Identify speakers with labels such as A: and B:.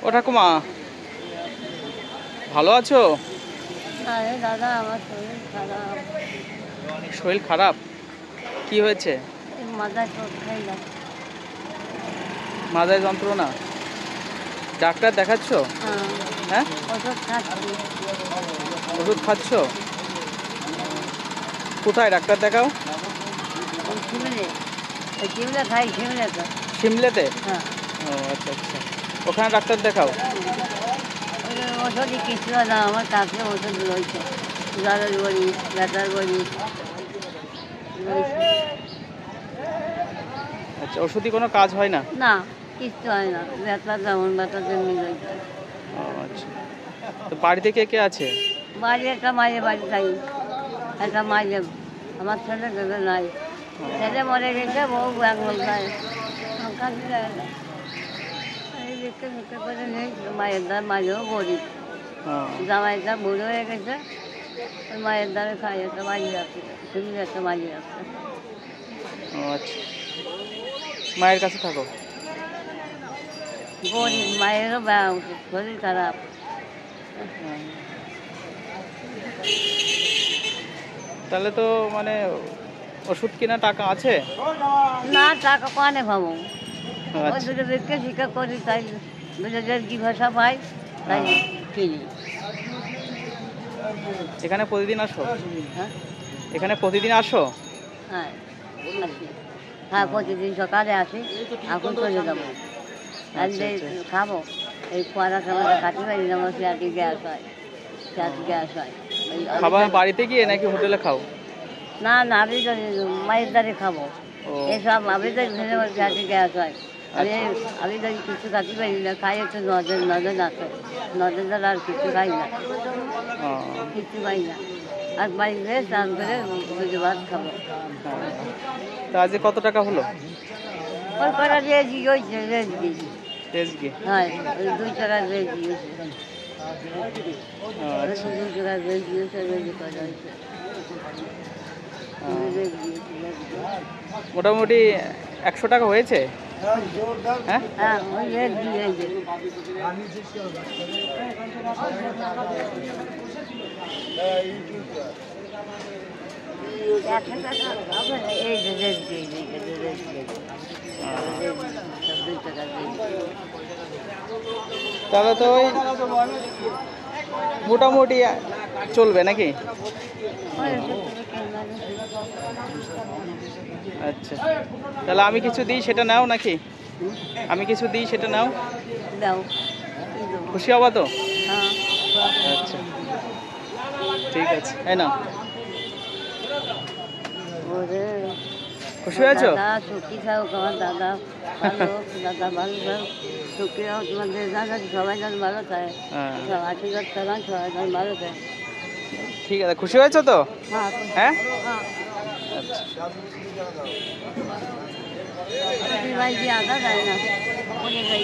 A: ও ঠাকুমা, ভালো আছো?
B: আরে দাদা, আমার শরীর খারাপ।
A: শরীর খারাপ? কি হয়েছে?
B: এই মাথায় চোট খাই যাচ্ছে।
A: মাথায় যন্ত্রণা? ডাক্তার দেখাচ্ছ? হ্যাঁ,
B: ওষুধ খাচ্ছি।
A: ওষুধ খাচ্ছ? কোথায় ডাক্তার দেখাও?
B: শিমলে, শিমলে খাই, শিমলে তো।
A: সিমলেতে?
B: হ্যাঁ,
A: ও আচ্ছা আচ্ছা, ওখানে ডাক্তার দেখাও।
B: ওই ওষুধই কিছু না, আমার কাছে ওষুধ রয়েছে। জ্বরের বড়ি, ব্যথার বড়ি রয়েছে।
A: আচ্ছা, ওষুধই কোনো কাজ হয় না?
B: না, কিচ্ছু হয় না। ব্যথা যেমন ব্যথা তেমনি রয়েছে।
A: ও আচ্ছা, তো বাড়িতে কে কে আছে?
B: বাড়ি একটা মায়ের বাড়ি থাকি, একটা মায়ের। আমার ছেলে দেবে নাই, ছেলে মরে গেছে, বউ ব্যাঙ্গল যায়। কাজে যায় না, এই দেখতে দেখতে করে নেই। মায়ের দ্বার, মায়েরও গরিব।
A: ও
B: জামাইটা বুড়ো হয়ে গেছে, ওই মায়ের দ্বারে খাই। একটা মাঝি আছে, শুধু একটা মাঝি আছে।
A: ও আচ্ছা, মায়ের কাছে থাকো?
B: গরিব, মায়েরও শরীর খারাপ।
A: তাহলে তো মানে ওষুধ কেনা টাকা আছে?
B: না, টাকা কানে পাবো? ওই
A: আচ্ছা,
B: দুটো বিক্রি শিক্ষা করি, তাই দুটো কি ভাষা পাই, তাই কিনি।
A: এখানে প্রতিদিন আসো?
B: হ্যাঁ,
A: এখানে প্রতিদিন আসো?
B: হ্যাঁ আসি। হ্যাঁ, প্রতিদিন সকালে আসি, এখন চলে যাবো।
A: আচ্ছা,
B: তাহলে
A: আচ্ছা।
B: খাবো। এই পড়া টড়া কাটি পারি না, আমার পেঁয়াজি গ্যাস হয়, পেঁয়াজ গ্যাস হয়।
A: খাবার বাড়িতে গিয়ে নাকি হোটেলে খাও?
B: না না, আমি মায়ের দ্বারে খাবো।
A: ও
B: এসব আমি তো ভেঙে আমার পেঁয়াজি গ্যাস হয়। আমি যদি কিছু খাতে পারি না, খাই একটু নজর নজর আছে, নজর দ্বারা আর কিছু খাই না,
A: ও,
B: কিছু খাই না। আর বাড়িতে স্নান করে দুটো ভাত খাবো।
A: হ্যাঁ। তা আজকে কত টাকা হলো?
B: ওই কটা রেজি হয়েছে, রেজি।
A: রেজকে?
B: হ্যাঁ, ওই 2 টাকার রেজি হয়েছে।
A: ও আচ্ছা,
B: 2 টাকার রেজি হয়েছে, রেজি করা হয়েছে। রেজি হয়েছে, রেজি।
A: মোটামুটি 100 টাকা হয়েছে? হ্যাঁ,
B: হ্যাঁ, ওই রেজি হয়েছে। এই যে রেজি, রেজি।
A: তাহলে তো ওই মোটামুটি চলবে নাকি? আচ্ছা, তাহলে আমি কিছু দিই সেটা নাও নাকি? আমি কিছু দিই সেটা নাও,
B: দাও।
A: খুশি হবা তো?
B: হ্যাঁ,
A: আচ্ছা, ঠিক আছে, এই নাও।
B: ওরে
A: খুশি হয়েছো?
B: দাদা সুখী থাকুক, আমার দাদা ভালো, দাদা ভালো থাকুক, সুখী হোক। তোমাদের দাদা সবাই যেন ভালো থাকে,
A: হ্যাঁ,
B: আশীর্বাদ করেন, সবাই যেন ভালো থাকে।
A: ঠিক আছে, খুশি হয়েছো তো?
B: হ্যাঁ,
A: হ্যাঁ,
B: হ্যাঁ।
A: আচ্ছা।
B: ভাই কি আদা দেয় না, বলে যাই।